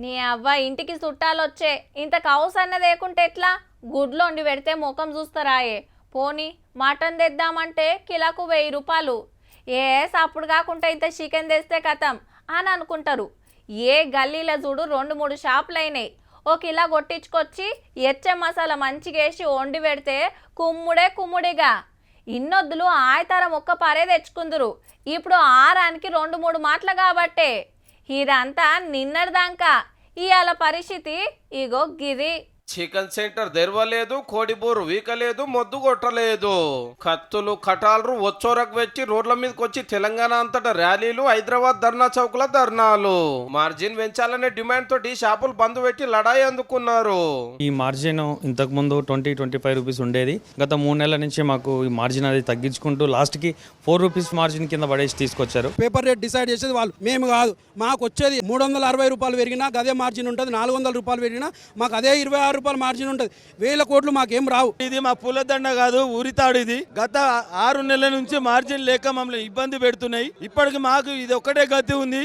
నీ అవ్వ ఇంటికి చుట్టాలొచ్చే ఇంత కౌస్ అన్నదేకుంటే ఎట్లా గుడ్లు వండి పెడితే ముఖం చూస్తారాయే పోని మటన్ తెద్దామంటే కిలోకు 1000 రూపాయలు ఏ సప్పుడు కాకుండా ఇంత చికెన్ తెస్తే కథం అని అనుకుంటారు. ఏ గల్లీలో చూడు 2-3 షాపులైనాయి. ఓ కిలో కొట్టించుకొచ్చి ఎచ్చే మసాలా మంచిగా వేసి వండి పెడితే కుమ్ముడిగా ఇన్నొద్దులు ఆయతరం ఒక్క పరే తెచ్చుకుందరు. ఇప్పుడు ఆరానికి 2-3 మాటలు కాబట్టే ఇదంతా నిన్నటిదాకా. ఇవాళ పరిస్థితి ఇగో గిది. చికెన్ సెంటర్ తెరవలేదు, కోడిబూరు వీకలేదు, మొద్దు కొట్టలేదు. కత్తులు కటాలు వచ్చోరకు వచ్చి రోడ్ల మీదకి వచ్చి తెలంగాణ అంతటా ర్యాలీలు, హైదరాబాద్ ధర్నా చౌక్ల ధర్నాలు. మార్జిన్ పెంచాలనే డిమాండ్ తోటి షాపులు బంద్ పెట్టి లడాయి అందుకున్నారు. ఈ మార్జిన్ ఇంతకు ముందు 20-25 రూపీస్ ఉండేది. గత 3 నెలల నుంచి మాకు ఈ మార్జిన్ అది తగ్గించుకుంటూ లాస్ట్ కి 4 రూపీస్ మార్జిన్ కింద పడేసి తీసుకొచ్చారు. పేపర్ రేట్ డిసైడ్ చేసేది వాళ్ళు, మేము కాదు. మాకు వచ్చేది 360 రూపాయలు పెరిగినా అదే మార్జిన్ ఉంటుంది, 400 రూపాయలు పెరిగినా మాకు అదే 26 రూపాయల మార్జిన్ ఉంటుంది. 1000 కోట్లు మాకేం రావు. ఇది మా పూలదండ కాదు, ఊరితాడు. ఇది గత 6 నెలల నుంచి మార్జిన్ లేక మమ్మల్ని ఇబ్బంది పెడుతున్నాయి. ఇప్పటికి మాకు ఇది ఒక్కటే గతి ఉంది.